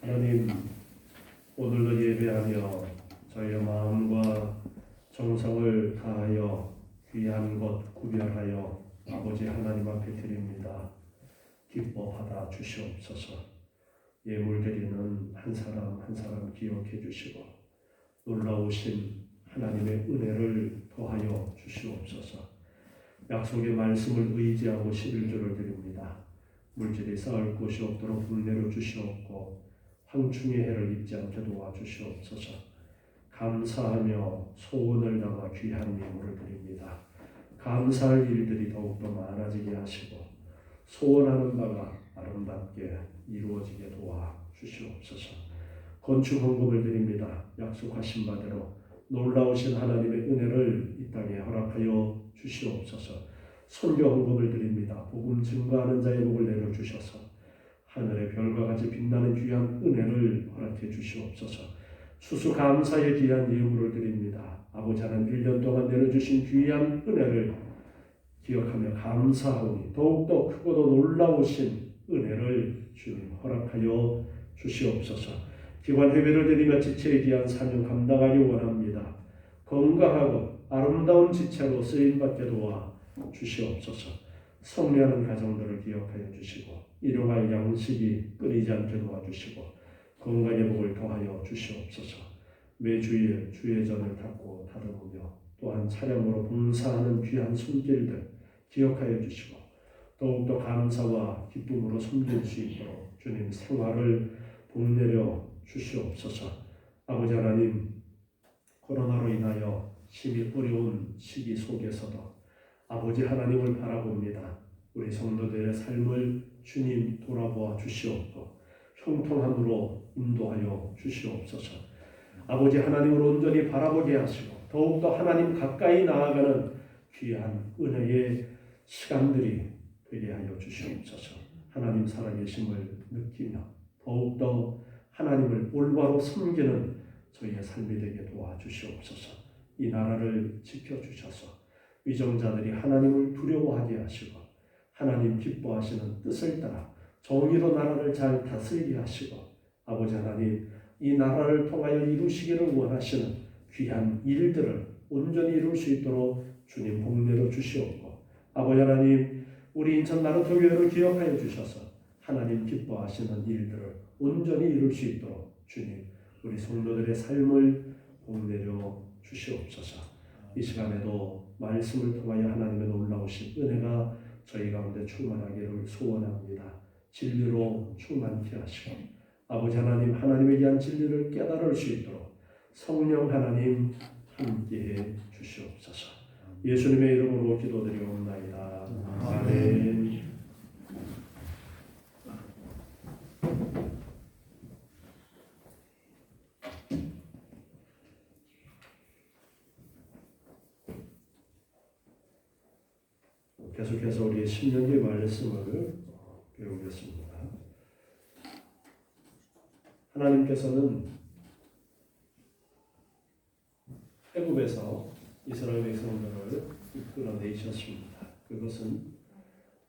하나님, 오늘도 예배하며 저희의 마음과 정성을 다하여 귀한 것 구별하여 아버지 하나님 앞에 드립니다. 기뻐 받아 주시옵소서. 예물 드리는 한 사람 한 사람 기억해 주시고 놀라우신 하나님의 은혜를 더하여 주시옵소서. 약속의 말씀을 의지하고 11조를 드립니다. 물질이 쌓을 곳이 없도록 분내려 주시옵고 황충의 해를 입지 않게 도와주시옵소서. 감사하며 소원을 담아 귀한 예물을 드립니다. 감사할 일들이 더욱더 많아지게 하시고 소원하는 바가 아름답게 이루어지게 도와주시옵소서. 건축 헌금을 드립니다. 약속하신 바대로 놀라우신 하나님의 은혜를 이 땅에 허락하여 주시옵소서. 선교 헌금을 드립니다. 복음 증거하는 자의 복을 내려주셔서 하늘의 별과 같이 빛나는 귀한 은혜를 허락해 주시옵소서. 추수감사의 귀한 예물을 드립니다. 아버지 하나님 1년 동안 내려주신 귀한 은혜를 기억하며 감사하오니 더욱더 크고도 놀라우신 은혜를 주님 허락하여 주시옵소서. 기관 회배를 드리며 지체에 대한 사명 감당하기 원합니다. 건강하고 아름다운 지체로 쓰임받게 도와 주시옵소서. 성례하는 가정들을 기억하여 주시고 일용할 양식이 끊이지 않게 도와주시고 건강의 복을 더하여 주시옵소서. 매주일 주의 전을 닫고 다듬으며 또한 차량으로 봉사하는 귀한 손길들 기억하여 주시고 더욱더 감사와 기쁨으로 섬길 수 있도록 주님 생활을 복내려 주시옵소서. 아버지 하나님, 코로나로 인하여 심히 어려운 시기 속에서도 아버지 하나님을 바라봅니다. 우리 성도들의 삶을 주님 돌아보아 주시옵고 형통함으로 인도하여 주시옵소서. 아버지 하나님을 온전히 바라보게 하시고 더욱더 하나님 가까이 나아가는 귀한 은혜의 시간들이 되게 하여 주시옵소서. 하나님 살아계심을 느끼며 더욱더 하나님을 올바로 섬기는 저희의 삶이 되게 도와주시옵소서. 이 나라를 지켜주셔서 위정자들이 하나님을 두려워하게 하시고 하나님 기뻐하시는 뜻을 따라 정의로 나라를 잘 다스리게 하시고 아버지 하나님 이 나라를 통하여 이루시기를 원하시는 귀한 일들을 온전히 이룰 수 있도록 주님 복내려 주시옵고 아버지 하나님 우리 인천 나루터교회를 기억하여 주셔서 하나님 기뻐하시는 일들을 온전히 이룰 수 있도록 주님 우리 성도들의 삶을 복내려 주시옵소서. 이 시간에도 말씀을 통하여 하나님의 놀라우신 은혜가 저희 가운데 충만하기를 소원합니다. 진리로 충만케 하시고 아버지 하나님 하나님에 대한 진리를 깨달을 수 있도록 성령 하나님 함께해 주시옵소서. 예수님의 이름으로 기도드리옵나이다. 아멘. 계속해서 우리 신명기 말씀을 배우겠습니다. 하나님께서는 애굽에서 이스라엘 백성들을 이끌어내셨습니다. 그것은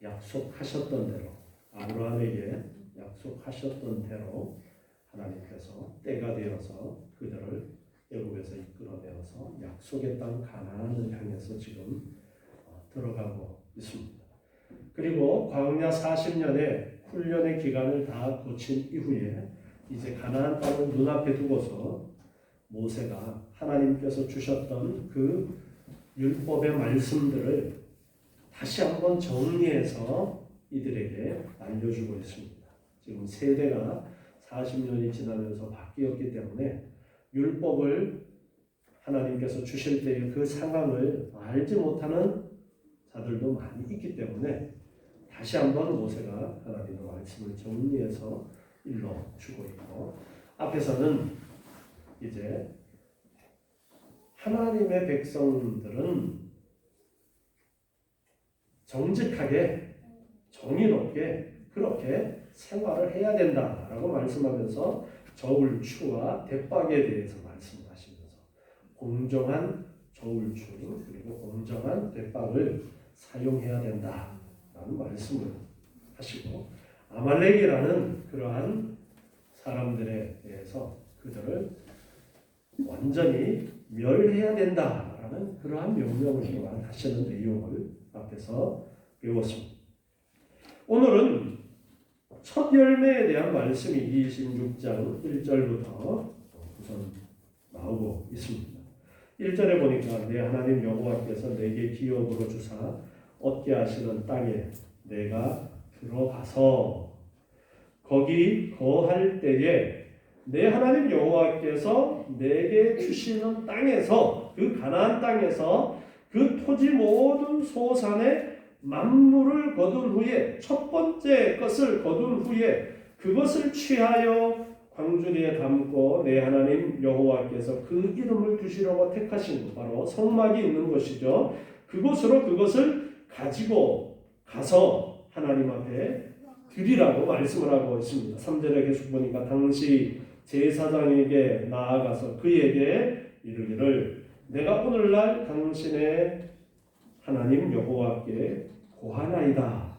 약속하셨던 대로 아브라함에게 약속하셨던 대로 하나님께서 때가 되어서 그들을 애굽에서 이끌어내어서 약속의 땅 가나안을 향해서 지금 들어가고 있습니다. 그리고 광야 40년의 훈련의 기간을 다 거친 이후에 이제 가나안 땅을 눈앞에 두고서 모세가 하나님께서 주셨던 그 율법의 말씀들을 다시 한번 정리해서 이들에게 알려주고 있습니다. 지금 세대가 40년이 지나면서 바뀌었기 때문에 율법을 하나님께서 주실 때의 그 상황을 알지 못하는 자들도 많이 있기 때문에 다시 한번 모세가 하나님의 말씀을 정리해서 일러주고 있고 앞에서는 이제 하나님의 백성들은 정직하게 정의롭게 그렇게 생활을 해야 된다라고 말씀하면서 저울추와 대박에 대해서 말씀하시면서 공정한 저울추 그리고 공정한 대박을 사용해야 된다라는 말씀을 하시고 아말렉이라는 그러한 사람들에 대해서 그들을 완전히 멸해야 된다라는 그러한 명령을 또한 하시는 내용을 앞에서 배웠습니다. 오늘은 첫 열매에 대한 말씀이 26장 1절부터 우선 나오고 있습니다. 1절에 보니까 내 하나님 여호와께서 내게 기업으로 주사 얻게 하시는 땅에 내가 들어가서 거기 거할 때에 내 하나님 여호와께서 내게 주시는 땅에서 그 가나안 땅에서 그 토지 모든 소산의 만물을 거둔 후에 첫 번째 것을 거둔 후에 그것을 취하여 광주리에 담고 내 하나님 여호와께서 그 이름을 두시려고 택하신 것 바로 성막이 있는 곳이죠. 그곳으로 그것을 가지고 가서 하나님 앞에 드리라고 말씀을 하고 있습니다. 3절에 계속 보니까 당시 제사장에게 나아가서 그에게 이르기를 내가 오늘날 당신의 하나님 여호와께 고하나이다.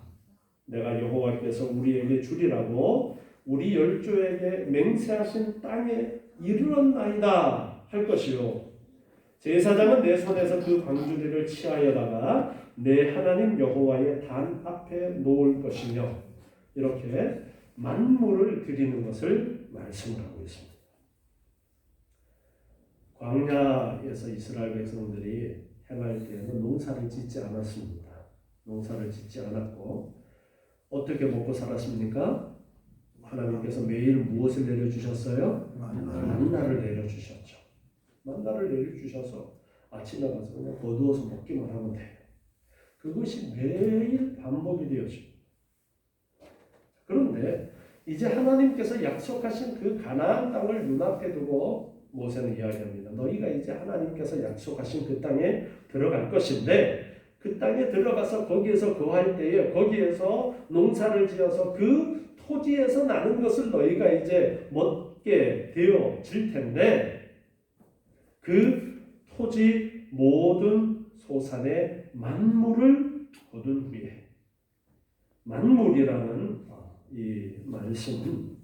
내가 여호와께서 우리에게 주리라고 우리 열조에게 맹세하신 땅에 이르렀나이다 할 것이요. 제사장은 내 손에서 그 광주리를 취하여다가 내 하나님 여호와의 단 앞에 놓을 것이며 이렇게 만물을 드리는 것을 말씀을 하고 있습니다. 광야에서 이스라엘 백성들이 행할 때에는 농사를 짓지 않았습니다. 농사를 짓지 않았고 어떻게 먹고 살았습니까? 하나님께서 매일 무엇을 내려주셨어요? 만나를 내려주셨죠. 만나를 내려주셔서 아침에 가서 그냥 거두어서 먹기만 하면 돼요. 그것이 매일 반복이 되었습니다. 그런데 이제 하나님께서 약속하신 그 가나안 땅을 눈앞에 두고 모세는 이야기합니다. 너희가 이제 하나님께서 약속하신 그 땅에 들어갈 것인데 그 땅에 들어가서 거기에서 거할 때에 거기에서 농사를 지어서 그 토지에서 나는 것을 너희가 이제 먹게 되어질 텐데 그 토지 모든 소산의 만물을 거둔 후에 만물이라는 이 말씀은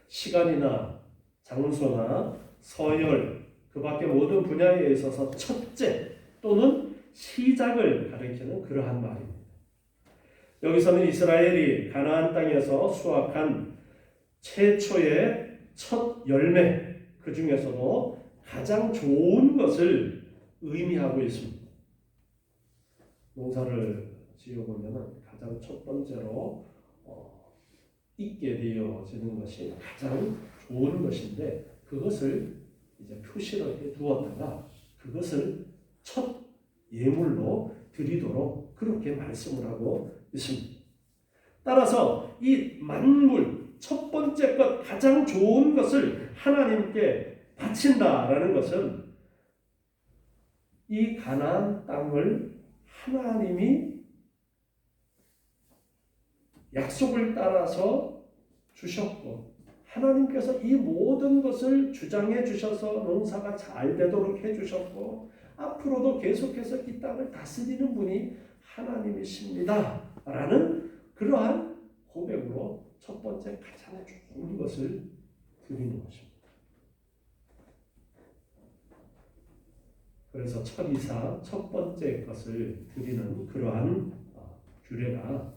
시간이나 장소나 서열 그 밖에 모든 분야에 있어서 첫째 또는 시작을 가리키는 그러한 말입니다. 여기서는 이스라엘이 가나안 땅에서 수확한 최초의 첫 열매 그 중에서도 가장 좋은 것을 의미하고 있습니다. 농사를 지어보면 가장 첫 번째로 있게 되어지는 것이 가장 좋은 것인데 그것을 이제 표시를 해 두었다가 그것을 첫 예물로 드리도록 그렇게 말씀을 하고 있습니다. 따라서 이 만물 첫 번째 것 가장 좋은 것을 하나님께 바친다라는 것은 이 가나안 땅을 하나님이 약속을 따라서 주셨고 하나님께서 이 모든 것을 주장해 주셔서 농사가 잘 되도록 해 주셨고 앞으로도 계속해서 이 땅을 다스리는 분이 하나님이십니다 라는 그러한 고백으로 첫 번째 가장 좋은 것을 드리는 것입니다. 그래서 첫 이사 첫 번째 것을 드리는 그러한 규례가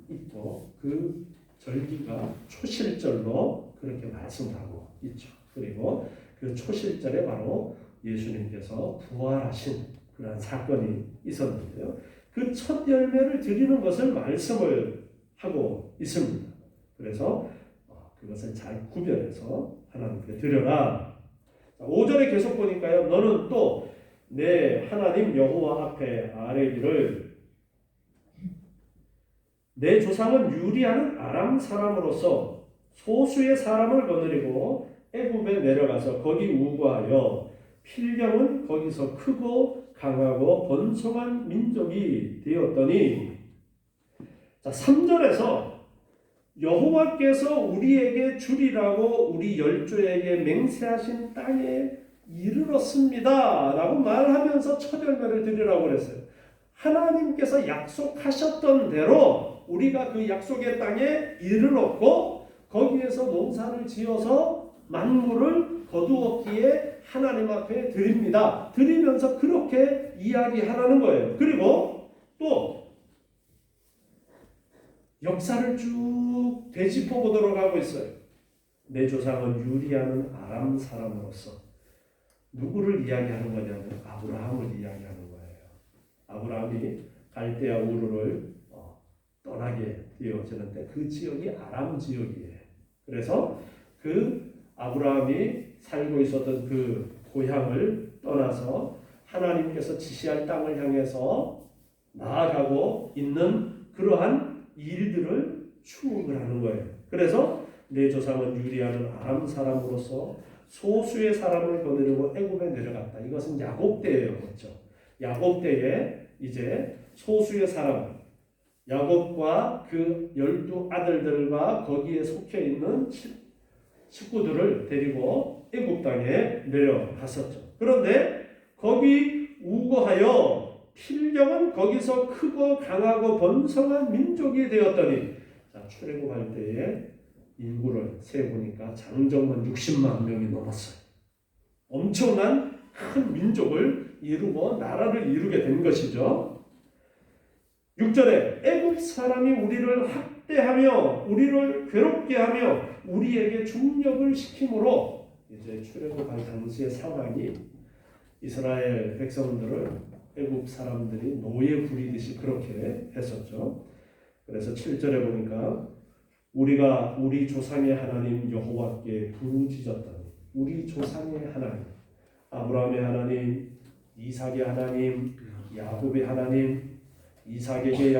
있고 그 절기가 초실절로 그렇게 말씀하고 있죠. 그리고 그 초실절에 바로 예수님께서 부활하신 그런 사건이 있었는데요. 그 첫 열매를 드리는 것을 말씀을 하고 있습니다. 그래서 그것을 잘 구별해서 하나님께 드려라. 5절에 계속 보니까요. 너는 또 내 하나님 여호와 앞에 아뢰기를 내 조상은 유리하는 아람 사람으로서 소수의 사람을 거느리고 애굽에 내려가서 거기 우거하여 필경은 거기서 크고 강하고 번성한 민족이 되었더니 자 3절에서 여호와께서 우리에게 주리라고 우리 열조에게 맹세하신 땅에 이르렀습니다 라고 말하면서 첫 열매를 드리라고 그랬어요. 하나님께서 약속하셨던 대로 우리가 그 약속의 땅에 이르렀고 거기에서 농사를 지어서 만물을 거두었기에 하나님 앞에 드립니다. 드리면서 그렇게 이야기하라는 거예요. 그리고 또 역사를 쭉 되짚어 보도록 하고 있어요. 내 조상은 유리하는 아람 사람으로서 누구를 이야기하는 거냐면 아브라함을 이야기하는 거예요. 아브라함이 갈대아 우르를 떠나게 되어지는데 그 지역이 아람 지역이에요. 그래서 그 아브라함이 살고 있었던 그 고향을 떠나서 하나님께서 지시할 땅을 향해서 나아가고 있는 그러한 일들을 추억을 하는 거예요. 그래서 내 조상은 유리하는 아람 사람으로서 소수의 사람을 거느리고 애굽에 내려갔다. 이것은 야곱 때예요. 그렇죠? 야곱 때에 이제 소수의 사람, 야곱과 그 12 아들들과 거기에 속해 있는 식구들을 데리고 애굽 땅에 내려갔었죠. 그런데 거기 우거하여 필경은 거기서 크고 강하고 번성한 민족이 되었더니 출애굽할 때에 인구를 세보니까 장정만 60만 명이 넘었어요. 엄청난 큰 민족을 이루고 나라를 이루게 된 것이죠. 6절에 애굽 사람이 우리를 학대하며 우리를 괴롭게 하며 우리에게 중력을 시킴으로 이제 출애굽할 당시의 상황이 이스라엘 백성들을 애굽 사람들이 노예 부리듯이 그렇게 했었죠. 그래서 7절에 보니까 우리가 우리 조상의 하나님 여호와께 부르짖었더니 우리 조상의 하나님 아브라함의 하나님 이삭의 하나님 야곱의 하나님 이삭에게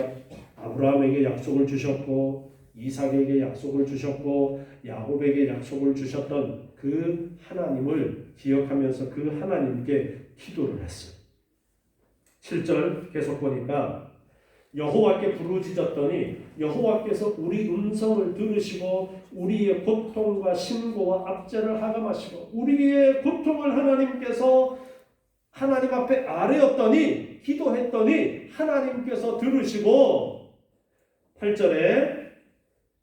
아브라함에게 약속을 주셨고 이삭에게 약속을 주셨고 야곱에게 약속을 주셨던 그 하나님을 기억하면서 그 하나님께 기도를 했어요. 7절 계속 보니까 여호와께 부르짖었더니 여호와께서 우리 음성을 들으시고 우리의 고통과 신고와 압제를 하감하시고 우리의 고통을 하나님께서 하나님 앞에 아뢰었더니 기도했더니 하나님께서 들으시고 8절에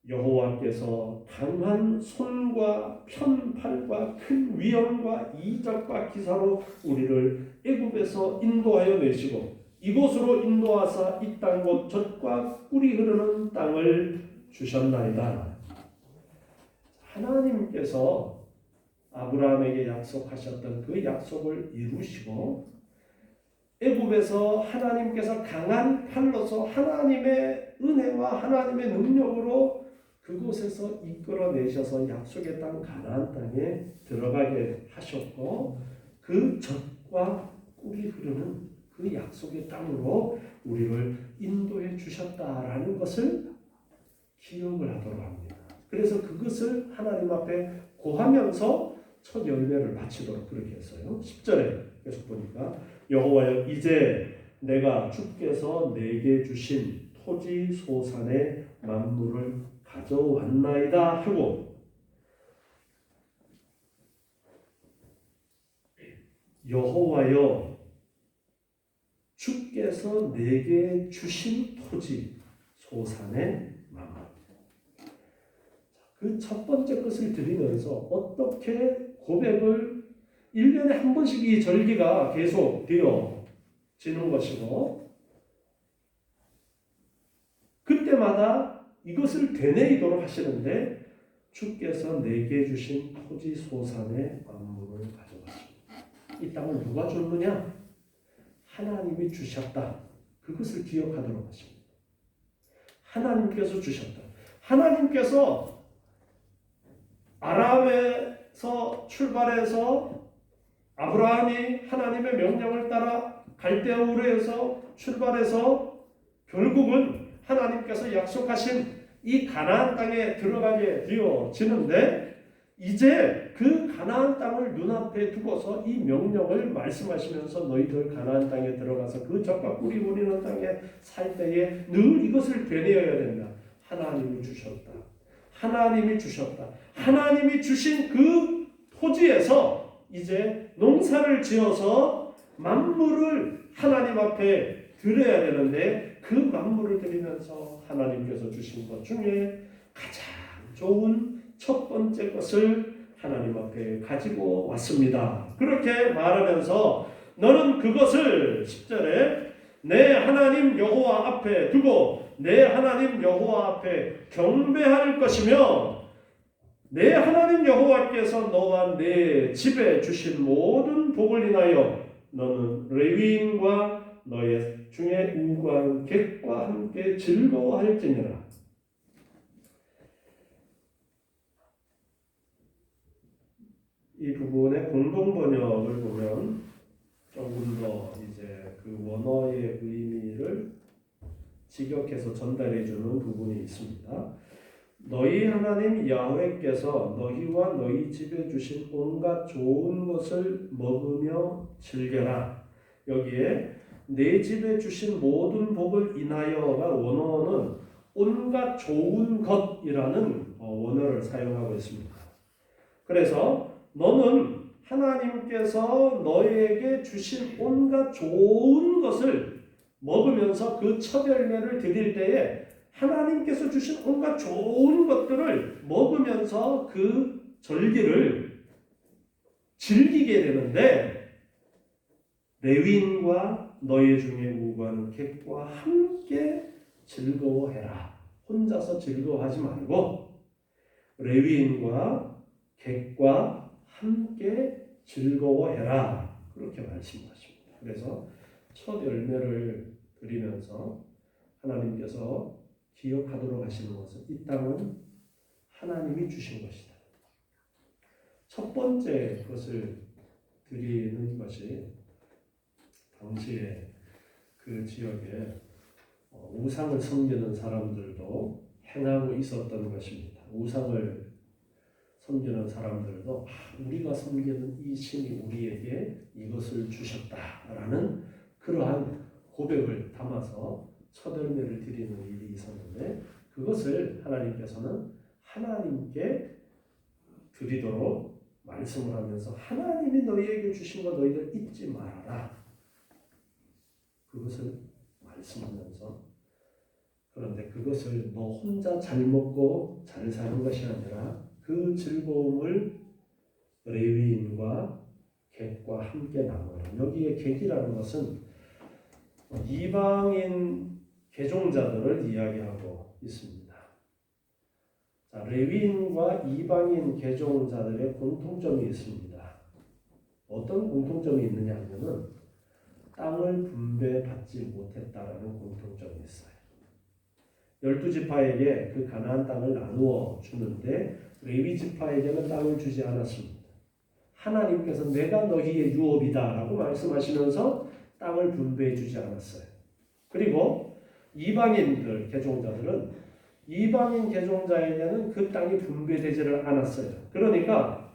여호와께서 강한 손과 편팔과 큰 위엄과 이적과 기사로 우리를 애굽에서 인도하여 내시고 이곳으로 인도하사 이 땅 곧 젖과 꿀이 흐르는 땅을 주셨나이다. 하나님께서 아브라함에게 약속하셨던 그 약속을 이루시고 애굽에서 하나님께서 강한 팔로서 하나님의 은혜와 하나님의 능력으로 그곳에서 이끌어내셔서 약속의 땅 가나안 땅에 들어가게 하셨고 그 젖과 꿀이 흐르는 그 약속의 땅으로 우리를 인도해 주셨다라는 것을 기억을 하도록 합니다. 그래서 그것을 하나님 앞에 고하면서 첫 열매를 바치도록 그렇게 했어요. 10절에 계속 보니까 여호와여 이제 내가 주께서 내게 주신 토지 소산의 만물을 가져왔나이다 하고 여호와여 주께서 내게 주신 토지 소산의 만물 그 첫 번째 것을 드리면서 어떻게 고백을 1년에 한 번씩 이 절기가 계속 되어지는 것이고 그때마다 이것을 되뇌이도록 하시는데 주께서 내게 주신 토지 소산의 만물을 가져가십니다. 이 땅을 누가 줬느냐? 하나님이 주셨다. 그것을 기억하도록 하십니다. 하나님께서 주셨다. 하나님께서 아람에서 출발해서 아브라함이 하나님의 명령을 따라 갈대아 우르에서 출발해서 결국은 하나님께서 약속하신 이 가나안 땅에 들어가게 되어지는데 이제 그 가나안 땅을 눈앞에 두고서 이 명령을 말씀하시면서 너희들 가나안 땅에 들어가서 그 젖과 꿀이 흐르는 땅에 살 때에 늘 이것을 되뇌어야 된다. 하나님이 주셨다. 하나님이 주셨다. 하나님이 주신 그 토지에서 이제 농사를 지어서 만물을 하나님 앞에 드려야 되는데 그 만물을 드리면서 하나님께서 주신 것 중에 가장 좋은 첫 번째 것을 하나님 앞에 가지고 왔습니다. 그렇게 말하면서 너는 그것을 10절에 내 하나님 여호와 앞에 두고 내 하나님 여호와 앞에 경배할 것이며 내 하나님 여호와께서 너와 내 집에 주신 모든 복을 인하여 너는 레위인과 너의 중에 우고한 객과 함께 즐거워할지니라. 이 부분의 공동 번역을 보면 조금 더 이제 그 원어의 의미를 직역해서 전달해 주는 부분이 있습니다. 너희 하나님 야훼께서 너희와 너희 집에 주신 온갖 좋은 것을 먹으며 즐겨라. 여기에 내 집에 주신 모든 복을 인하여가 원어는 온갖 좋은 것이라는 원어를 사용하고 있습니다. 그래서 너는 하나님께서 너에게 주신 온갖 좋은 것을 먹으면서 그 첫 열매를 드릴 때에 하나님께서 주신 온갖 좋은 것들을 먹으면서 그 절기를 즐기게 되는데 레위인과 너희 중에 우고하는 객과 함께 즐거워해라. 혼자서 즐거워하지 말고 레위인과 객과 함께 즐거워해라. 그렇게 말씀하십니다. 그래서 첫 열매를 드리면서 하나님께서 기억하도록 하시는 것은 이 땅은 하나님이 주신 것이다. 첫 번째 것을 드리는 것이 당시에 그 지역에 우상을 섬기는 사람들도 행하고 있었던 것입니다. 우상을 섬기는 사람들도 우리가 섬기는 이 신이 우리에게 이것을 주셨다라는 그러한 고백을 담아서 첫 열매를 드리는 일이 있었는데 그것을 하나님께서는 하나님께 드리도록 말씀을 하면서 하나님이 너희에게 주신 것 너희들 잊지 말아라. 그것을 말씀하면서 그런데 그것을 너 혼자 잘 먹고 잘 사는 것이 아니라 그 즐거움을 레위인과 객과 함께 나누라. 여기에 객이라는 것은 이방인 개종자들을 이야기하고 있습니다. 자, 레위인과 이방인 개종자들의 공통점이 있습니다. 어떤 공통점이 있느냐 하면은 땅을 분배받지 못했다라는 공통점이 있어요. 12지파에게 그 가나안 땅을 나누어 주는데 레위 지파에게는 땅을 주지 않았습니다. 하나님께서 내가 너희의 유업이다라고 말씀하시면서 땅을 분배해 주지 않았어요. 그리고 이방인들 개종자들은 이방인 개종자에게는 그 땅이 분배되지를 않았어요. 그러니까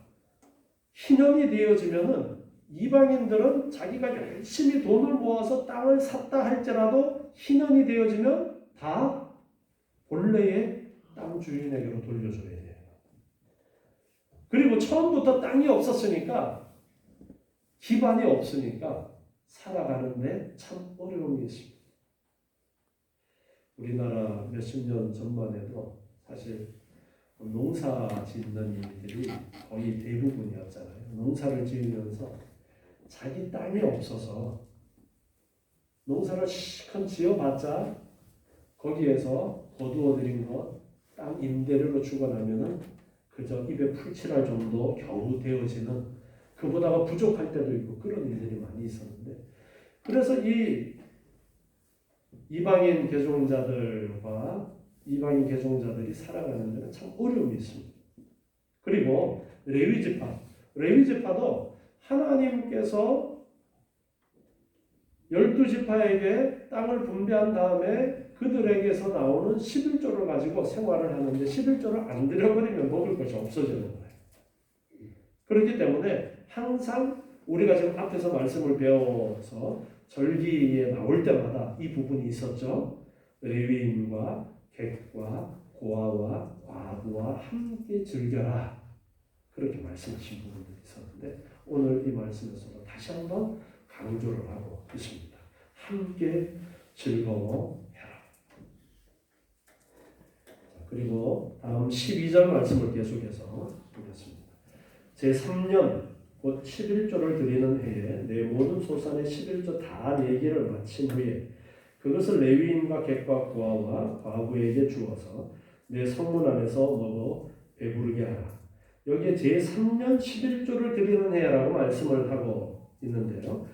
희년이 되어지면은 이방인들은 자기가 열심히 돈을 모아서 땅을 샀다 할지라도 희년이 되어지면 다 본래의 땅 주인에게로 돌려줘야 돼요. 그리고 처음부터 땅이 없었으니까 기반이 없으니까 살아가는데 참 어려움이 있습니다. 우리나라 몇십 년 전만 해도 사실 농사 짓는 일들이 거의 대부분이었잖아요. 농사를 지으면서 자기 땅이 없어서 농사를 실컷 지어봤자 거기에서 거두어들인 것, 땅 임대료로 주고 나면은 그저 입에 풀칠할 정도 겨우 되어지는 그보다가 부족할 때도 있고 그런 일들이 많이 있었는데 그래서 이 이방인 개종자들과 이방인 개종자들이 살아가는 데는 참 어려움이 있습니다. 그리고 레위지파도 하나님께서 12지파에게 땅을 분배한 다음에 그들에게서 나오는 11조를 가지고 생활을 하는데 11조를 안 들여버리면 먹을 것이 없어지는 거예요. 그렇기 때문에 항상 우리가 지금 앞에서 말씀을 배워서 절기에 나올 때마다 이 부분이 있었죠. 레위인과 객과 고아와 과부와 함께 즐겨라. 그렇게 말씀하신 부분들이 있었는데 오늘 이 말씀에서도 다시 한번 강조를 하고 있습니다. 함께 즐거워해라. 그리고 다음 12절 말씀을 계속해서 보겠습니다. 제3년 곧 11조를 드리는 해에 내 모든 소산의 11조 다 내기를 마친 후에 그것을 레위인과 객과 고아와 과부에게 주어서 내 성문 안에서 먹어 배부르게 하라. 여기에 제3년 11조를 드리는 해라고 말씀을 하고 있는데요.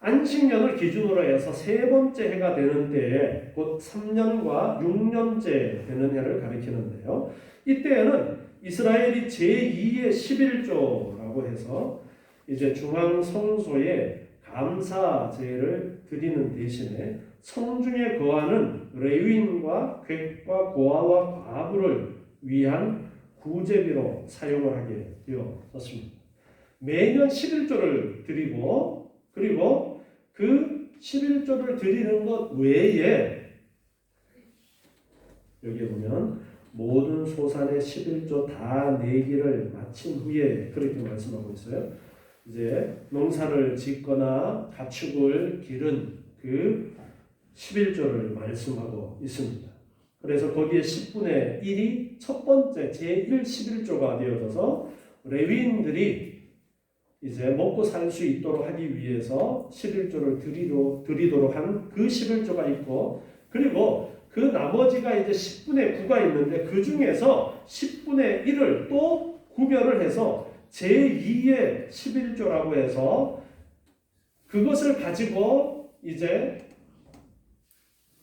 안식년을 기준으로 해서 세 번째 해가 되는 때에 곧 3년과 6년째 되는 해를 가리키는데요. 이때에는 이스라엘이 제2의 11조라고 해서 이제 중앙 성소에 감사제를 드리는 대신에 성중에 거하는 레위인과 객과 고아와 과부를 위한 구제비로 사용을 하게 되었습니다. 매년 11조를 드리고 그리고 그 11조를 드리는 것 외에 여기에 보면 모든 소산의 11조 다 내기를 마친 후에 그렇게 말씀하고 있어요. 이제 농사를 짓거나 가축을 기른 그 11조를 말씀하고 있습니다. 그래서 거기에 10분의 1이 첫 번째 제1 11조가 되어져서 레위인들이 이제 먹고 살 수 있도록 하기 위해서 11조를 드리도록 한 그 11조가 있고 그리고 그 나머지가 이제 10분의 9가 있는데 그 중에서 10분의 1을 또 구별을 해서 제2의 11조라고 해서 그것을 가지고 이제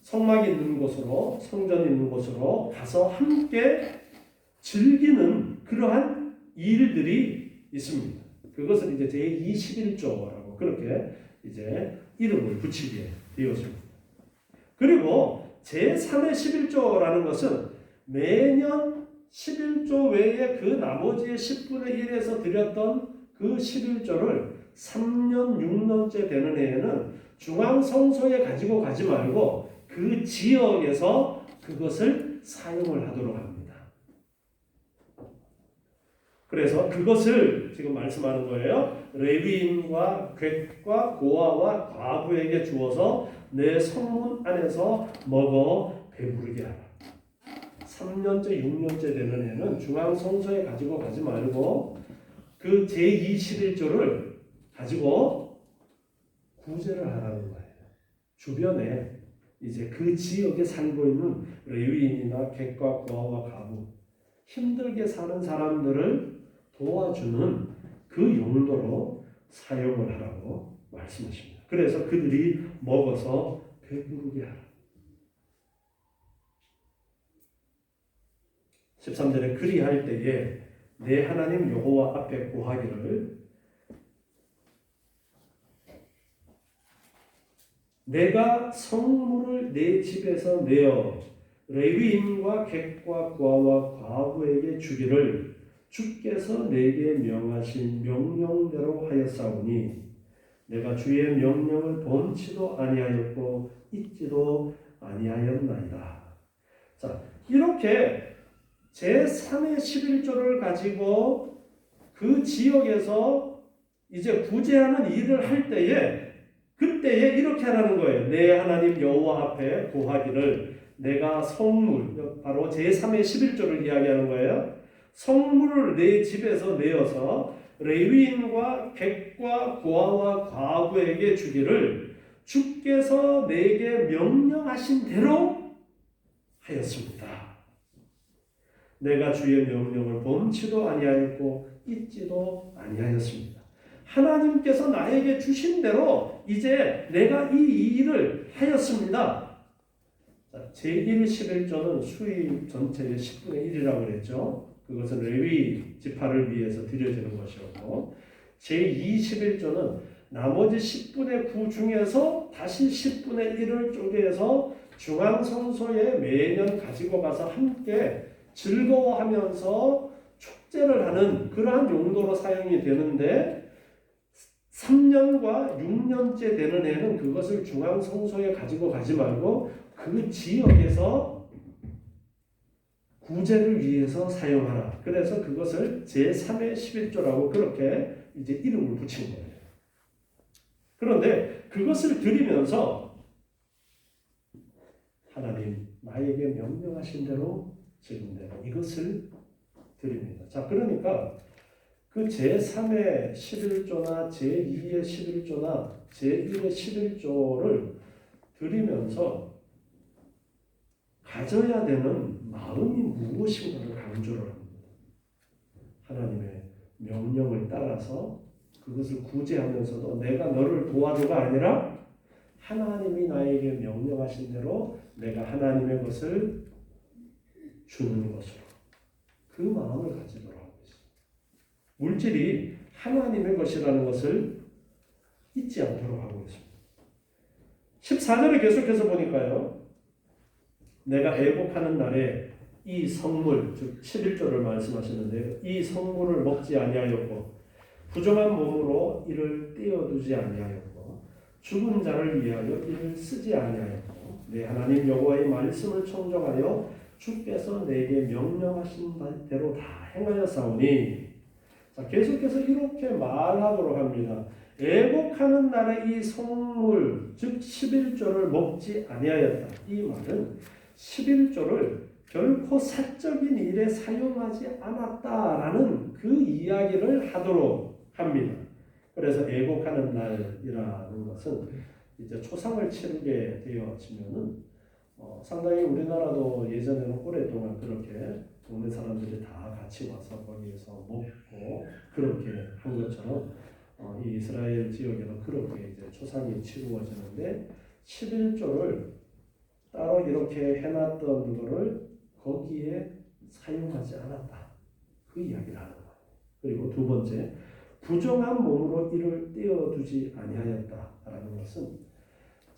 성막 있는 곳으로 성전 있는 곳으로 가서 함께 즐기는 그러한 일들이 있습니다. 그것을 이제 제211조라고 그렇게 이제 이름을 붙이게 되었습니다. 그리고 제3의 11조라는 것은 매년 11조 외에 그 나머지의 10분의 1에서 드렸던 그 11조를 3년 6년째 되는 해에는 중앙 성소에 가지고 가지 말고 그 지역에서 그것을 사용을 하도록 합니다. 그래서 그것을 지금 말씀하는 거예요. 레위인과 객과 고아와 과부에게 주어서 내 성문 안에서 먹어 배부르게 하라. 3년째 6년째 되는 해는 중앙 성소에 가지고 가지 말고 그 제21조를 가지고 구제를 하라는 거예요. 주변에 이제 그 지역에 살고 있는 레위인이나 객과 고아와 과부 힘들게 사는 사람들을 도와주는 그 용도로 사용을 하라고 말씀하십니다. 그래서 그들이 먹어서 배부르게 하라. 13절에 그리할 때에 내 하나님 여호와 앞에 고하기를 내가 성물을 내 집에서 내어 레위인과 객과 고아와 과부에게 주기를 주께서 내게 명하신 명령대로 하였사오니 내가 주의 명령을 범치도 아니하였고 잊지도 아니하였나이다. 자, 이렇게 제3의 11조를 가지고 그 지역에서 이제 구제하는 일을 할 때에 그때에 이렇게 하라는 거예요. 내 하나님 여호와 앞에 고하기를 내가 성물, 바로 제3의 11조를 이야기하는 거예요. 성물을 내 집에서 내어서 레위인과 객과 고아와 과부에게 주기를 주께서 내게 명령하신 대로 하였습니다. 내가 주의 명령을 범치도 아니하였고 잊지도 아니하였습니다. 하나님께서 나에게 주신 대로 이제 내가 이 일을 하였습니다. 제1 11조는 수입 전체의 10분의 1이라고 그랬죠. 그것은 레위 지파를 위해서 드려지는 것이었고 제2 11조는 나머지 10분의 9 중에서 다시 10분의 1을 쪼개서 중앙성소에 매년 가지고 가서 함께 즐거워하면서 축제를 하는 그러한 용도로 사용이 되는데 3년과 6년째 되는 해는 그것을 중앙성소에 가지고 가지 말고 그 지역에서 구제를 위해서 사용하라. 그래서 그것을 제3의 11조라고 그렇게 이제 이름을 붙인 거예요. 그런데 그것을 드리면서 하나님 나에게 명령하신 대로 지금 내가 이것을 드립니다. 자, 그러니까 그 제3의 11조나 제2의 11조나 제1의 11조를 드리면서 가져야 되는 마음이 무엇인가를 강조를 합니다. 하나님의 명령을 따라서 그것을 구제하면서도 내가 너를 도와줘가 아니라 하나님이 나에게 명령하신 대로 내가 하나님의 것을 주는 것으로 그 마음을 가지도록 하고 있습니다. 물질이 하나님의 것이라는 것을 잊지 않도록 하고 있습니다. 14절에 계속해서 보니까요. 내가 애곡하는 날에 이 성물, 즉 11조를 말씀하셨는데요. 이 성물을 먹지 아니하였고 부정한 몸으로 이를 떼어두지 아니하였고 죽은 자를 위하여 이를 쓰지 아니하였고 내 하나님 여호와의 말씀을 청정하여 주께서 내게 명령하신 대로 다 행하였사오니. 자, 계속해서 이렇게 말하도록 합니다. 애곡하는 날에 이 성물 즉 11조를 먹지 아니하였다. 이 말은 11조를 결코 사적인 일에 사용하지 않았다라는 그 이야기를 하도록 합니다. 그래서 애곡하는 날이라는 것은 이제 초상을 치르게 되어지면은 상당히 우리나라도 예전에는 오랫동안 그렇게 동네 사람들이 다 같이 와서 거기에서 먹고 그렇게 한 것처럼 이 이스라엘 지역에도 그렇게 이제 초상이 치루어지는데 11조를 따로 이렇게 해놨던 거를 거기에 사용하지 않았다. 그 이야기를 하는 거예요. 그리고 두 번째, 부정한 몸으로 이를 떼어두지 아니하였다라는 것은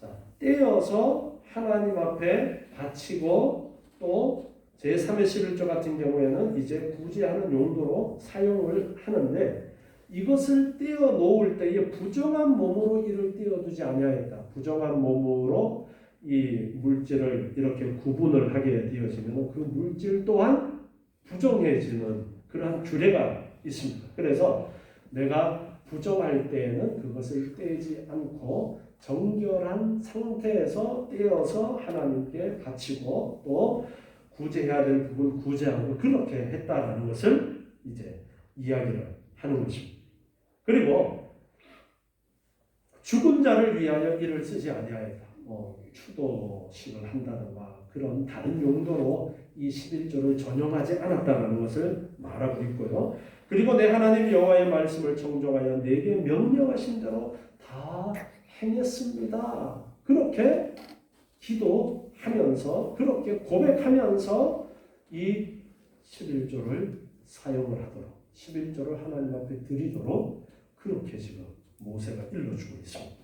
자, 떼어서 하나님 앞에 바치고 또 제3의 11조 같은 경우에는 이제 구제하는 용도로 사용을 하는데 이것을 떼어 놓을 때에 부정한 몸으로 이를 떼어두지 아니하였다. 부정한 몸으로 이 물질을 이렇게 구분을 하게 되어지면 그 물질 또한 부정해지는 그러한 규례가 있습니다. 그래서 내가 부정할 때에는 그것을 떼지 않고 정결한 상태에서 떼어서 하나님께 바치고 또 구제해야 될 부분 구제하고 그렇게 했다라는 것을 이제 이야기를 하는 것입니다. 그리고 죽은 자를 위하여 이를 쓰지 아니하였다. 추도식을 한다든가 그런 다른 용도로 이 11조를 전용하지 않았다는 것을 말하고 있고요. 그리고 내 하나님 여호와의 말씀을 청종하여 내게 명령하신 대로 다 행했습니다. 그렇게 기도하면서 그렇게 고백하면서 이 11조를 사용을 하도록 11조를 하나님 앞에 드리도록 그렇게 지금 모세가 일러주고 있습니다.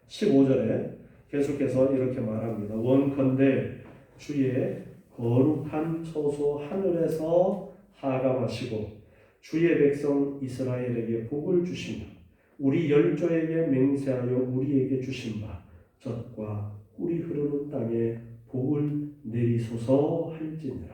15절에 계속해서 이렇게 말합니다. 원컨대 주의 거룩한 처소 하늘에서 하감하시고 주의 백성 이스라엘에게 복을 주시며 우리 열조에게 맹세하여 우리에게 주신 바 젖과 꿀이 흐르는 땅에 복을 내리소서 할지니라.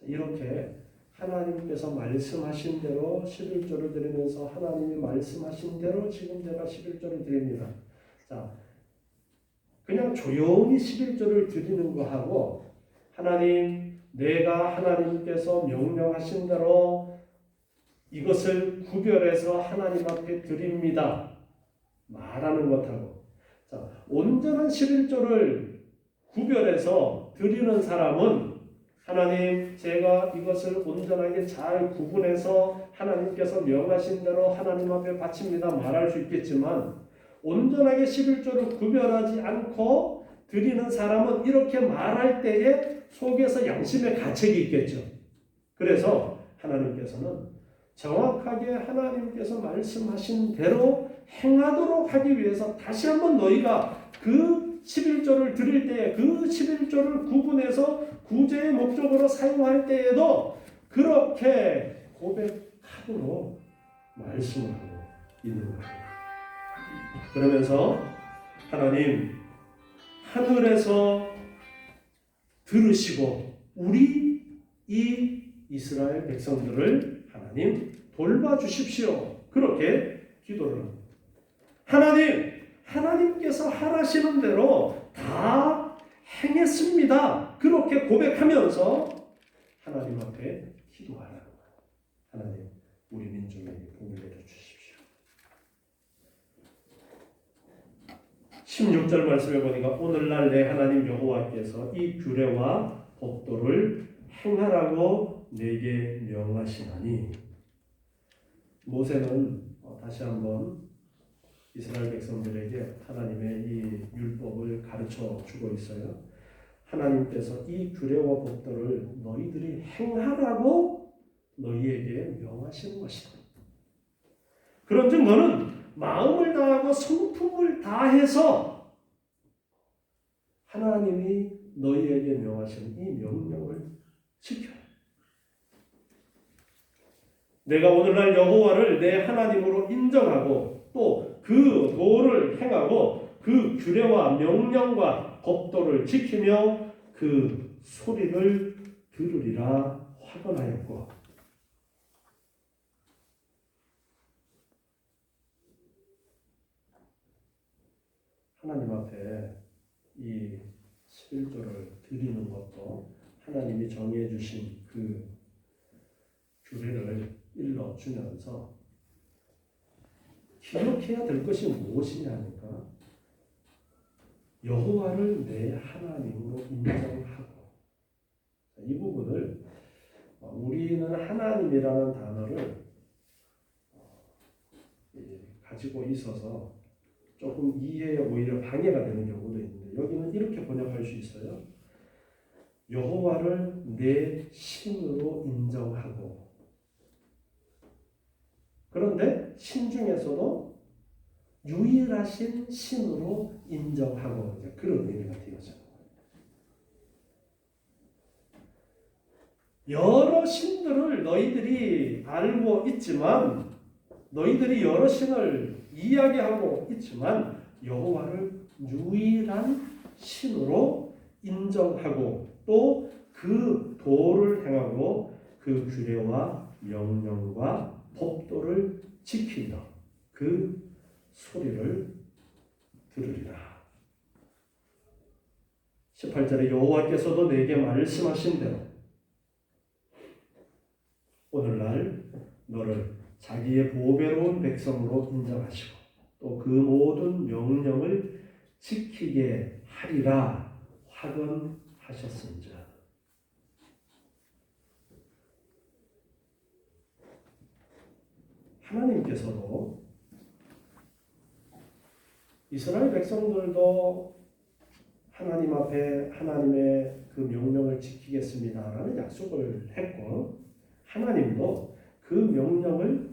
이렇게 하나님께서 말씀하신 대로 11조를 드리면서 하나님이 말씀하신 대로 지금 제가 11조를 드립니다. 자, 그냥 조용히 11조를 드리는 거하고 하나님, 내가 하나님께서 명령하신 대로 이것을 구별해서 하나님 앞에 드립니다. 말하는 것하고 자, 온전한 11조를 구별해서 드리는 사람은 하나님, 제가 이것을 온전하게 잘 구분해서 하나님께서 명하신 대로 하나님 앞에 바칩니다. 말할 수 있겠지만 온전하게 11조를 구별하지 않고 드리는 사람은 이렇게 말할 때에 속에서 양심의 가책이 있겠죠. 그래서 하나님께서는 정확하게 하나님께서 말씀하신 대로 행하도록 하기 위해서 다시 한번 너희가 그 11조를 드릴 때에 그 11조를 구분해서 구제의 목적으로 사용할 때에도 그렇게 고백하도록 말씀을 하고 있는 거예요. 그러면서 하나님 하늘에서 들으시고 우리 이 이스라엘 백성들을 하나님 돌봐주십시오. 그렇게 기도를 합니다. 하나님께서 하라시는 대로 다 행했습니다. 그렇게 고백하면서 하나님 앞에 기도하라는 거예요. 하나님, 우리 민족에게 복을 내려주십시오. 16절 말씀해 보니까 오늘날 내 하나님 여호와께서 이 규례와 법도를 행하라고 내게 명하시나니. 모세는 다시 한번 이스라엘 백성들에게 하나님의 이 율법을 가르쳐 주고 있어요. 하나님께서 이 규례와 법도를 너희들이 행하라고 너희에게 명하시는 것이다. 그런즉 너는 마음을 다하고 성품을 다해서 하나님이 너희에게 명하신 이 명령을 지켜라. 내가 오늘날 여호와를 내 하나님으로 인정하고 또 그 도를 행하고 그 규례와 명령과 법도를 지키며 그 소리를 들으리라 화건하였고. 하나님 앞에 이 11조를 드리는 것도 하나님이 정해 주신 그 규례를 일러주면서 기억해야 될 것이 무엇이냐 하니까 여호와를 내 하나님으로 인정하고. 이 부분을 우리는 하나님이라는 단어를 가지고 있어서 조금 이해에 오히려 방해가 되는 경우도 있는데, 여기는 이렇게 번역할 수 있어요. 여호와를 내 신으로 인정하고. 그런데 신 중에서도 유일하신 신으로 인정하고, 그런 의미가 되어져. 여러 신들을 너희들이 알고 있지만, 너희들이 여러 신을 이야기하고 있지만 여호와를 유일한 신으로 인정하고 또 그 도를 행하고 그 규례와 명령과 법도를 지키며 그 소리를 들으리라. 18절에 여호와께서도 내게 말씀하신 대로 오늘날 너를 자기의 보배로운 백성으로 인정하시고 또 그 모든 명령을 지키게 하리라 화건하셨은즉. 하나님께서도 이스라엘 백성들도 하나님 앞에 하나님의 그 명령을 지키겠습니다라는 약속을 했고, 하나님도 그 명령을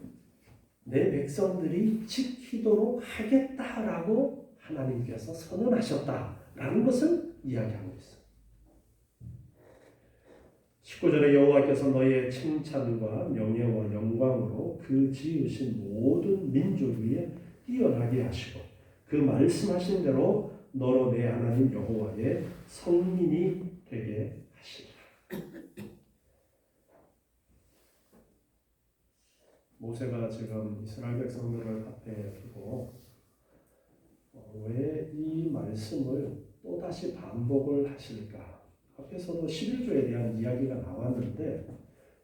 내 백성들이 지키도록 하겠다라고 하나님께서 선언하셨다라는 것을 이야기하고 있어요. 19절에 여호와께서 너희의 칭찬과 명예와 영광으로 그 지으신 모든 민족 위에 뛰어나게 하시고 그 말씀하신 대로 너로 내 하나님 여호와의 성민이 되게 하시리라. 모세가 지금 이스라엘 백성들을 앞에 두고 왜 이 말씀을 또다시 반복을 하실까? 앞에서도 11조에 대한 이야기가 나왔는데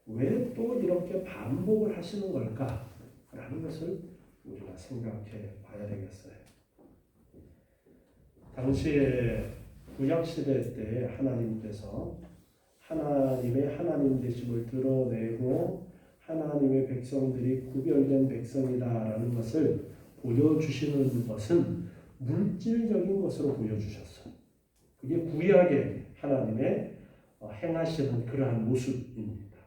왜 또 이렇게 반복을 하시는 걸까? 라는 것을 우리가 생각해 봐야 되겠어요. 당시에 구약시대 때 하나님께서 하나님의 하나님 되심을 드러내고 하나님의 백성들이 구별된 백성이다라는 것을 보여주시는 것은 물질적인 것으로 보여주셨어요. 그게 구약의 하나님의 행하시는 그러한 모습입니다.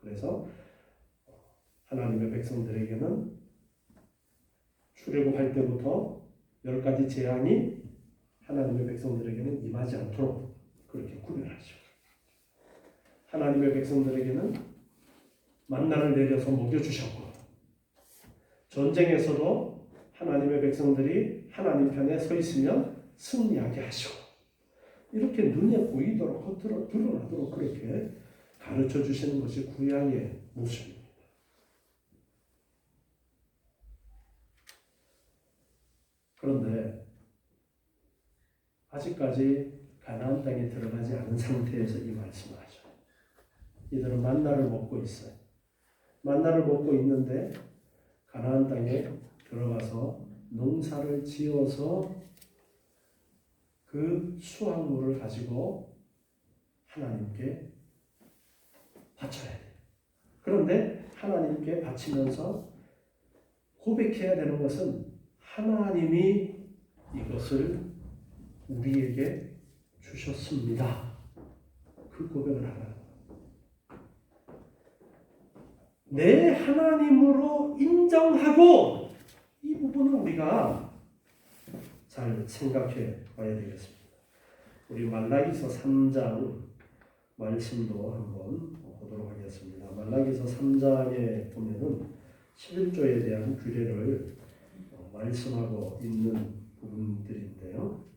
그래서 하나님의 백성들에게는 출애굽할 때부터 10가지 재앙이 하나님의 백성들에게는 임하지 않도록 그렇게 구별하죠. 하나님의 백성들에게는 만나를 내려서 먹여주셨고, 전쟁에서도 하나님의 백성들이 하나님 편에 서 있으면 승리하게 하시고, 이렇게 눈에 보이도록 겉으로 드러나도록 그렇게 가르쳐 주시는 것이 구약의 모습입니다. 그런데 아직까지 가나안 땅에 들어가지 않은 상태에서 이 말씀을 하셔요. 이들은 만나를 먹고 있어요. 만나를 먹고 있는데 가나안 땅에 들어가서 농사를 지어서 그 수확물을 가지고 하나님께 바쳐야 돼요. 그런데 하나님께 바치면서 고백해야 되는 것은 하나님이 이것을 우리에게 주셨습니다. 그 고백을 하라는 거예요. 내 하나님으로 인정하고, 이 부분은 우리가 잘 생각해 봐야 되겠습니다. 우리 말라기서 3장 말씀도 한번 보도록 하겠습니다. 말라기서 3장에 보면은 11조에 대한 규례를 말씀하고 있는 부분들인데요.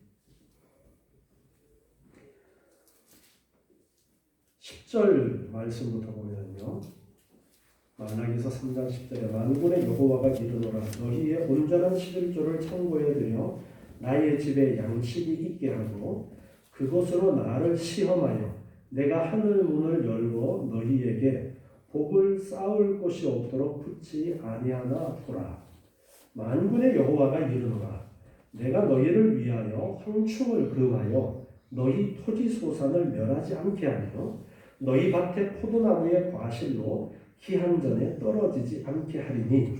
10절 말씀부터 보면요. 말라기서 3장 10절에 만군의 여호와가 이르노라 너희의 온전한 11조를 창고에 들여 나의 집에 양식이 있게 하고 그곳으로 나를 시험하여 내가 하늘 문을 열고 너희에게 복을 쌓을 곳이 없도록 붙지 아니하나 보라. 만군의 여호와가 이르노라 내가 너희를 위하여 황충을 금하여 너희 토지 소산을 멸하지 않게 하며 너희 밭의 포도나무의 과실로 기한전에 떨어지지 않게 하리니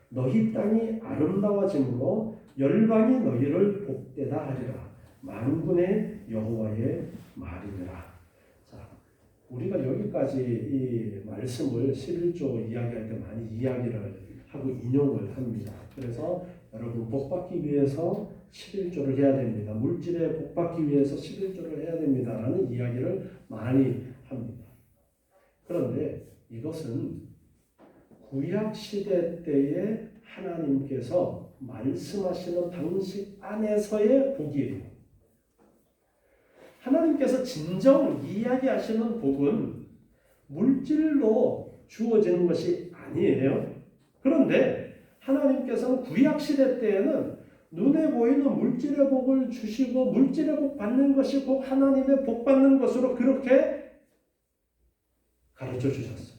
너희 땅이 아름다워짐으로 열방이 너희를 복되다 하리라. 만군의 여호와의 말이니라. 자, 우리가 여기까지 이 말씀을 11조 이야기할 때 많이 이야기를 하고 인용을 합니다. 그래서 여러분 복받기 위해서 11조를 해야 됩니다. 물질에 복받기 위해서 11조를 해야 됩니다라는 이야기를 많이 합니다. 그런데 이것은 구약 시대 때에 하나님께서 말씀하시는 방식 안에서의 복이에요. 하나님께서 진정 이야기하시는 복은 물질로 주어지는 것이 아니에요. 그런데 하나님께서는 구약 시대 때에는 눈에 보이는 물질의 복을 주시고 물질의 복 받는 것이 곧 하나님의 복 받는 것으로 그렇게 가르쳐 주셨어요.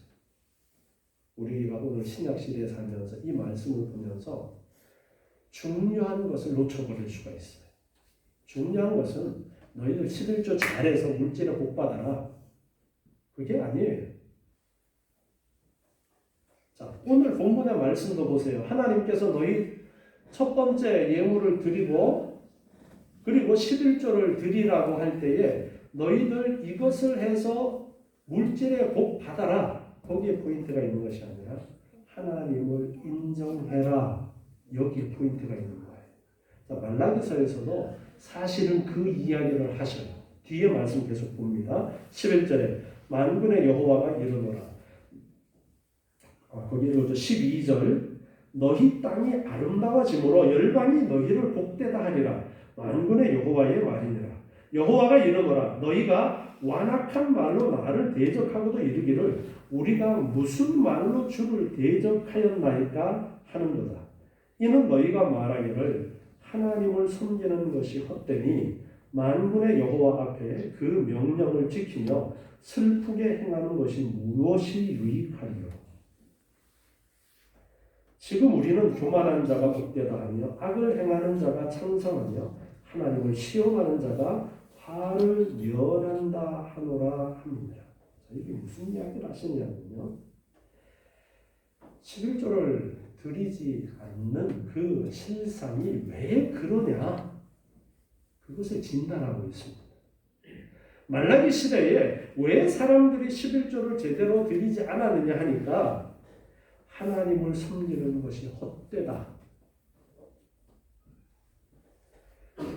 우리가 오늘 신약 시대에 살면서 이 말씀을 보면서 중요한 것을 놓쳐버릴 수가 있어요. 중요한 것은 너희들 11조 잘해서 물질에 복 받아라. 그게 아니에요. 자, 오늘 본문의 말씀도 보세요. 하나님께서 너희 첫 번째 예물을 드리고 그리고 11조를 드리라고 할 때에 너희들 이것을 해서 물질에 복 받아라. 거기에 포인트가 있는 것이 아니라 하나님을 인정해라. 여기에 포인트가 있는 거예요. 자, 말라기서에서도 사실은 그 이야기를 하셔요. 뒤에 말씀 계속 봅니다. 11절에 만군의 여호와가 이르노라. 거기 읽어줘. 12절 너희 땅이 아름다워짐으로 열방이 너희를 복되다 하리라. 만군의 여호와의 말이니라. 여호와가 이르노라. 너희가 완악한 말로 나를 대적하고도 이르기를 우리가 무슨 말로 주를 대적하였나이까 하는도다. 이는 너희가 말하기를 하나님을 섬기는 것이 헛되니 만군의 여호와 앞에 그 명령을 지키며 슬프게 행하는 것이 무엇이 유익하리요. 지금 우리는 교만한 자가 복되다 하며 악을 행하는 자가 창성하며 하나님을 시험하는 자가 화를 면한다 하노라 합니다. 이게 무슨 이야기를 하시냐면요. 11조를 드리지 않는 그 실상이 왜 그러냐? 그것을 진단하고 있습니다. 말라기 시대에 왜 사람들이 11조를 제대로 드리지 않았느냐 하니까 하나님을 섬기는 것이 헛되다.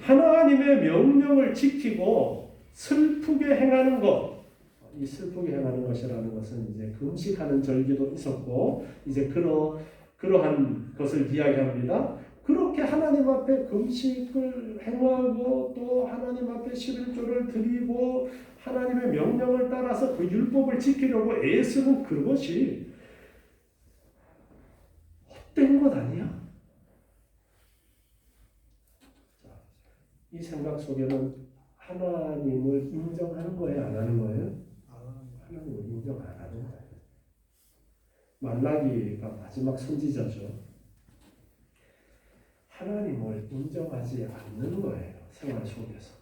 하나님의 명령을 지키고 슬프게 행하는 것. 이 슬프게 행하는 것이라는 것은 이제 금식하는 절기도 있었고 이제 그러한 것을 이야기합니다. 그렇게 하나님 앞에 금식을 행하고 또 하나님 앞에 11조를 드리고 하나님의 명령을 따라서 그 율법을 지키려고 애쓰는 그것이 헛된 것 아니야? 이 생각 속에는 하나님을 인정하는 거예요? 안 하는 거예요? 하나님을 인정 안 하는 거예요. 말라기가 마지막 선지자죠. 하나님을 인정하지 않는 거예요. 생활 속에서.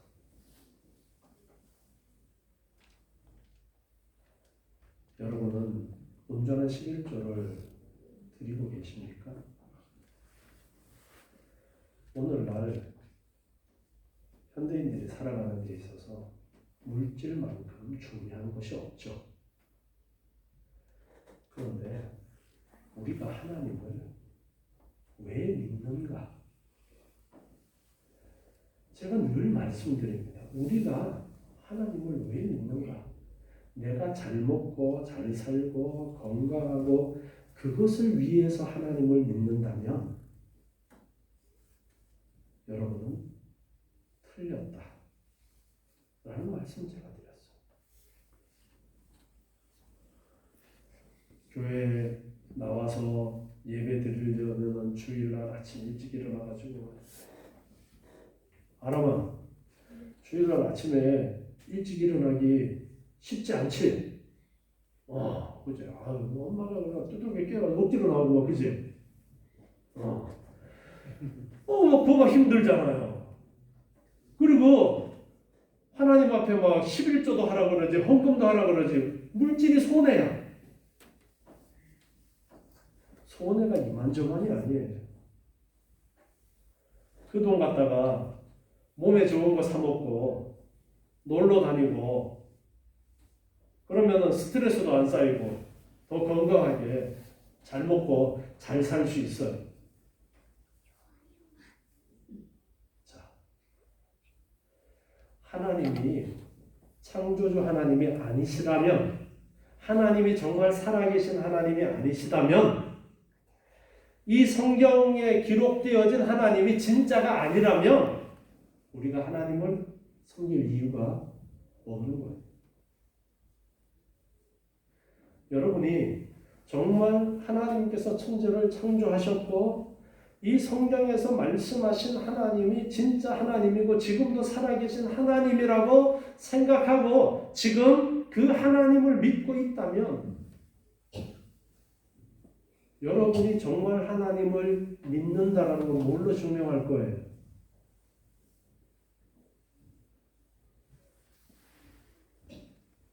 여러분은 온전한 11조를 드리고 계십니까? 오늘날 현대인들이 살아가는 데 있어서 물질만큼 중요한 것이 없죠. 그런데 우리가 하나님을 왜 믿는가? 제가 늘 말씀드립니다. 우리가 하나님을 왜 믿는가? 내가 잘 먹고 잘 살고 건강하고 그것을 위해서 하나님을 믿는다면 여러분은 틀렸다 라는 말씀 제가 드렸어요. 교회에 나와서 예배 드리려면 주일날 아침 일찍 일어나가지고 아람아, 주일날 아침에 일찍 일어나기 쉽지 않지? 그지? 엄마가 그냥 두둑에 깨가지고 억지로 나오고 막, 그지? 그거 힘들잖아요. 그리고 하나님 앞에 막 11조도 하라 그러지, 헌금도 하라 그러지. 물질이 손해야. 손해가 이만저만이 아니에요. 그 돈 갖다가 몸에 좋은 거 사 먹고 놀러 다니고 그러면은 스트레스도 안 쌓이고 더 건강하게 잘 먹고 잘 살 수 있어요. 자, 하나님이 창조주 하나님이 아니시라면, 하나님이 정말 살아계신 하나님이 아니시다면, 이 성경에 기록되어진 하나님이 진짜가 아니라면 우리가 하나님을 섬길 이유가 없는 거예요. 여러분이 정말 하나님께서 천지를 창조하셨고 이 성경에서 말씀하신 하나님이 진짜 하나님이고 지금도 살아계신 하나님이라고 생각하고 지금 그 하나님을 믿고 있다면 여러분이 정말 하나님을 믿는다라는 건 뭘로 증명할 거예요?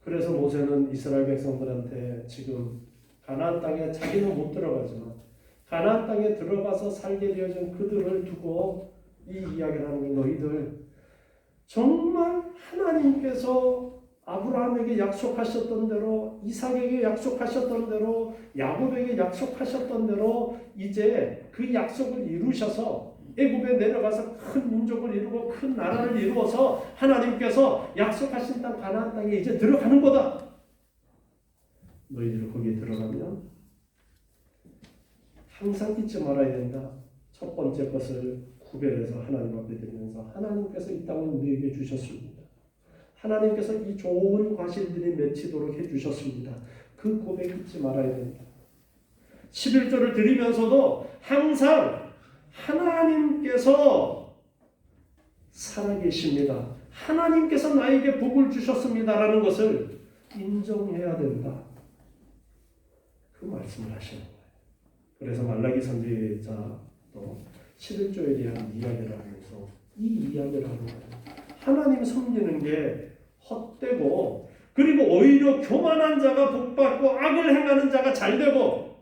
그래서 모세는 이스라엘 백성들한테 지금 가나안 땅에 자기는 못 들어가지만 가나안 땅에 들어가서 살게 되어진 그들을 두고 이 이야기를 하는 게, 너희들 정말 하나님께서 아브라함에게 약속하셨던 대로, 이삭에게 약속하셨던 대로, 야곱에게 약속하셨던 대로 이제 그 약속을 이루셔서 애굽에 내려가서 큰 민족을 이루고 큰 나라를 이루어서 하나님께서 약속하신 땅 가나안 땅에 이제 들어가는 거다. 너희들 거기에 들어가면 항상 잊지 말아야 된다. 첫 번째 것을 구별해서 하나님 앞에 드리면서, 하나님께서 이 땅을 너희에게 주셨습니다. 하나님께서 이 좋은 과실들이 맺히도록 해주셨습니다. 그 고백 잊지 말아야 됩니다. 11조를 드리면서도 항상 하나님께서 살아계십니다. 하나님께서 나에게 복을 주셨습니다라는 것을 인정해야 된다. 그 말씀을 하시는 거예요. 그래서 말라기 선지자도 11조에 대한 이야기를 하면서 이 이야기를 하는 거예요. 하나님 섬기는 게 헛되고, 그리고 오히려 교만한 자가 복받고 악을 행하는 자가 잘되고,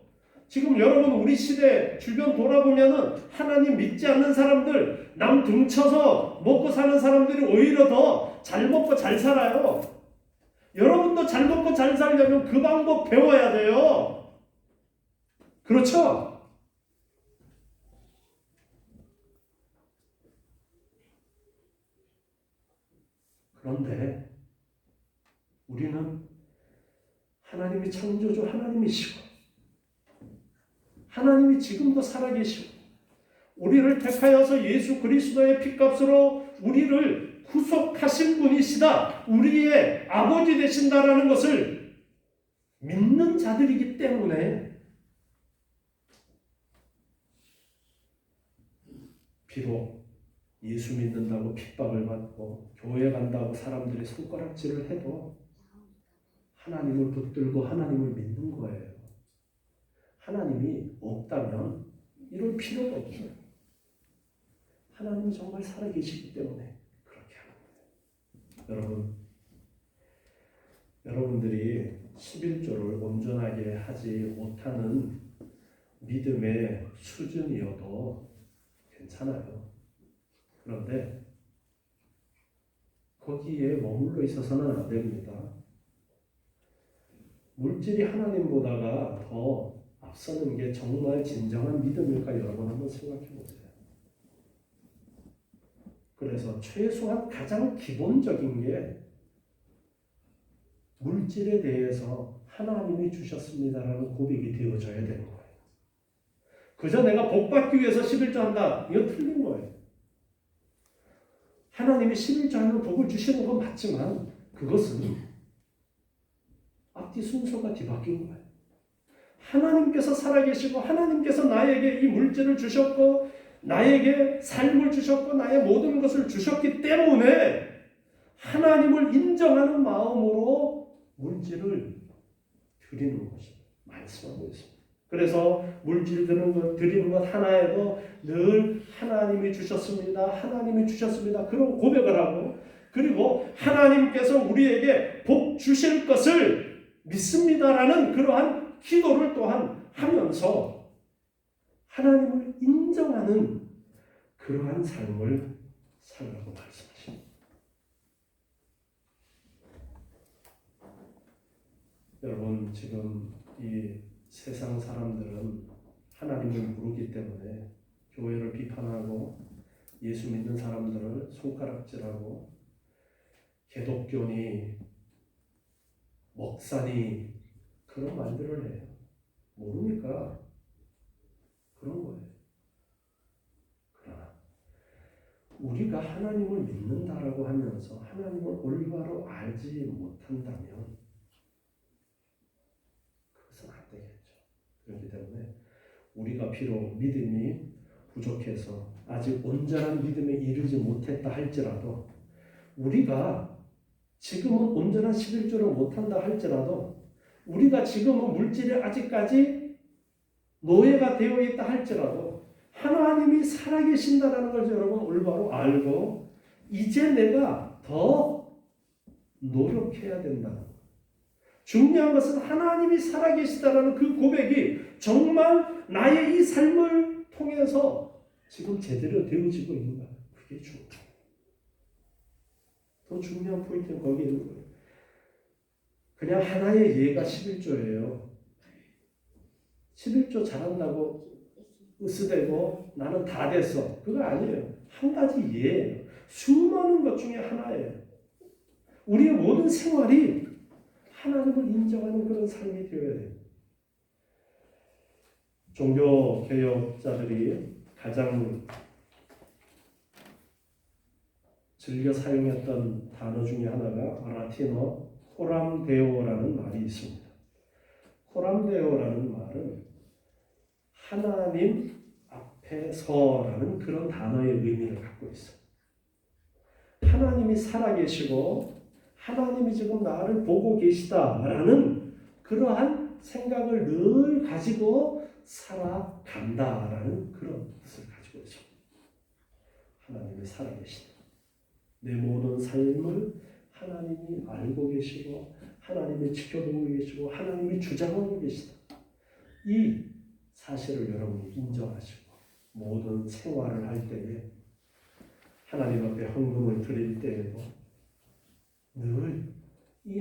지금 여러분 우리 시대 주변 돌아보면은 하나님 믿지 않는 사람들, 남 등쳐서 먹고 사는 사람들이 오히려 더 잘 먹고 잘 살아요. 여러분도 잘 먹고 잘 살려면 그 방법 배워야 돼요. 그렇죠? 그런데 우리는 하나님이 창조주 하나님이시고 하나님이 지금도 살아계시고 우리를 택하여서 예수 그리스도의 피값으로 우리를 구속하신 분이시다, 우리의 아버지 되신다라는 것을 믿는 자들이기 때문에 비록 예수 믿는다고 핍박을 받고 교회 간다고 사람들이 손가락질을 해도 하나님을 붙들고 하나님을 믿는 거예요. 하나님이 없다면 이럴 필요가 없어요. 하나님이 정말 살아계시기 때문에 그렇게 하는 거예요. 여러분들이 11조를 온전하게 하지 못하는 믿음의 수준이어도 괜찮아요. 그런데 거기에 머물러 있어서는 안 됩니다. 물질이 하나님보다가 더 앞서는 게 정말 진정한 믿음일까 여러분 한번 생각해 보세요. 그래서 최소한 가장 기본적인 게 물질에 대해서 하나님이 주셨습니다라는 고백이 되어져야 되는 거예요. 그저 내가 복받기 위해서 11조 한다. 이거 틀린 거예요. 하나님이 11조 하면 복을 주시는 건 맞지만 그것은 앞뒤 순서가 뒤바뀐 거예요. 하나님께서 살아계시고 하나님께서 나에게 이 물질을 주셨고 나에게 삶을 주셨고 나의 모든 것을 주셨기 때문에 하나님을 인정하는 마음으로 물질을 드리는 것을 말씀하고 있습니다. 그래서 물질 드리는 것 하나에도 늘 하나님이 주셨습니다. 하나님이 주셨습니다. 그런 고백을 하고 그리고 하나님께서 우리에게 복 주실 것을 믿습니다라는 그러한 기도를 또한 하면서 하나님을 인정하는 그러한 삶을 살라고 말씀하십니다. 여러분 지금 이 세상 사람들은 하나님을 모르기 때문에 교회를 비판하고 예수 믿는 사람들을 손가락질하고 개독교니 먹사니 그런 말들을 해요. 모르니까 그런 거예요. 그러나 우리가 하나님을 믿는다라고 하면서 하나님을 올바로 알지 못한다면 그것은 안 되겠죠. 그렇기 때문에 우리가 비록 믿음이 부족해서 아직 온전한 믿음에 이르지 못했다 할지라도 우리가 지금은 온전한 11조를 못한다 할지라도 우리가 지금은 물질에 아직까지 노예가 되어 있다 할지라도 하나님이 살아계신다는 걸 여러분 올바로 알고 이제 내가 더 노력해야 된다는 것. 중요한 것은 하나님이 살아계시다는 그 고백이 정말 나의 이 삶을 통해서 지금 제대로 되어지고 있는가. 그게 중요해요. 더 중요한 포인트는 거기에 있는 거예요. 그냥 하나의 예가 11조예요. 11조 잘한다고 으스대고 나는 다 됐어. 그거 아니에요. 한 가지 예예요. 수많은 것 중에 하나예요. 우리의 모든 생활이 하나님을 인정하는 그런 삶이 되어야 돼요. 종교개혁자들이 가장 즐겨 사용했던 단어 중에 하나가 라틴어 코람데오라는 말이 있습니다. 코람데오라는 말은 하나님 앞에 서라는 그런 단어의 의미를 갖고 있어요. 하나님이 살아계시고 하나님이 지금 나를 보고 계시다라는 그러한 생각을 늘 가지고 살아간다라는 그런 뜻을 가지고 있습니다. 하나님이 살아계시다. 내 모든 삶을 하나님이 알고 계시고 하나님이 지켜보고 계시고 하나님이 주장하고 계시다. 이 사실을 여러분이 인정하시고 모든 생활을 할 때에 하나님 앞에 헌금을 드릴 때에도 늘 이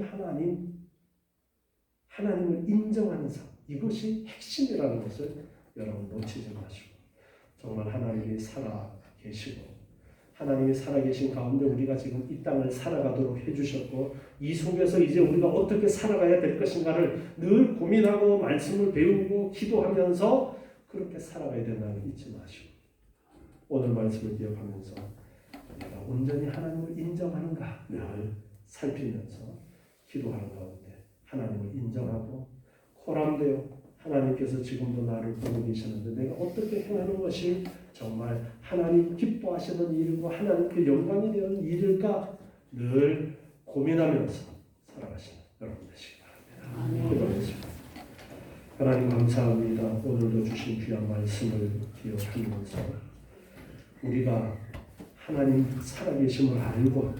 하나님을 인정하는 삶, 이것이 핵심이라는 것을 여러분 놓치지 마시고 정말 하나님이 살아 계시고 하나님이 살아계신 가운데 우리가 지금 이 땅을 살아가도록 해주셨고 이 속에서 이제 우리가 어떻게 살아가야 될 것인가를 늘 고민하고 말씀을 배우고 기도하면서 그렇게 살아가야 된다는 걸 잊지 마시고 오늘 말씀을 기억하면서 내가 온전히 하나님을 인정하는가 늘 살피면서 기도하는 가운데 하나님을 인정하고 코람되어 하나님께서 지금도 나를 보고 계시는데 내가 어떻게 행하는 것이 정말 하나님 기뻐하시는 일이고 하나님께 영광이 되는 일일까 늘 고민하면서 살아가시는 여러분 되시기 바랍니다. 기도하겠습니다. 하나님 감사합니다. 오늘도 주신 귀한 말씀을 기억하면서 우리가 하나님 살아계심을 알고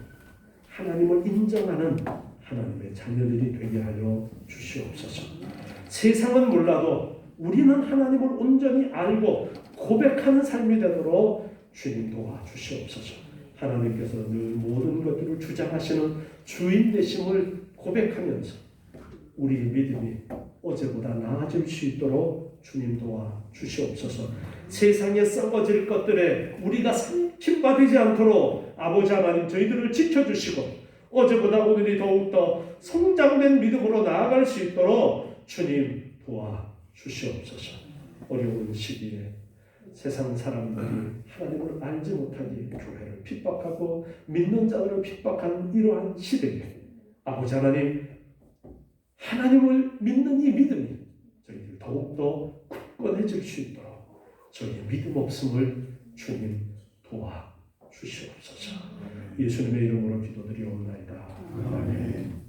하나님을 인정하는 하나님의 자녀들이 되게 하여 주시옵소서. 세상은 몰라도 우리는 하나님을 온전히 알고 고백하는 삶이 되도록 주님 도와주시옵소서. 하나님께서 늘 모든 것들을 주장하시는 주인 되심을 고백하면서 우리의 믿음이 어제보다 나아질 수 있도록 주님 도와주시옵소서. 세상에 썩어질 것들에 우리가 힘받지 않도록 아버지 하나님 저희들을 지켜주시고 어제보다 오늘이 더욱더 성장된 믿음으로 나아갈 수 있도록 주님 도와주시옵소서. 어려운 시기에 세상 사람들이 하나님을 알지 못하니 교회를 핍박하고 믿는 자들을 핍박하는 이러한 시대에 아버지 하나님 하나님을 믿는 이 믿음이 저희들 더욱더 굳건해질 수 있도록 저희의 믿음 없음을 주님 도와주시옵소서. 예수님의 이름으로 기도드리옵나이다. 아멘.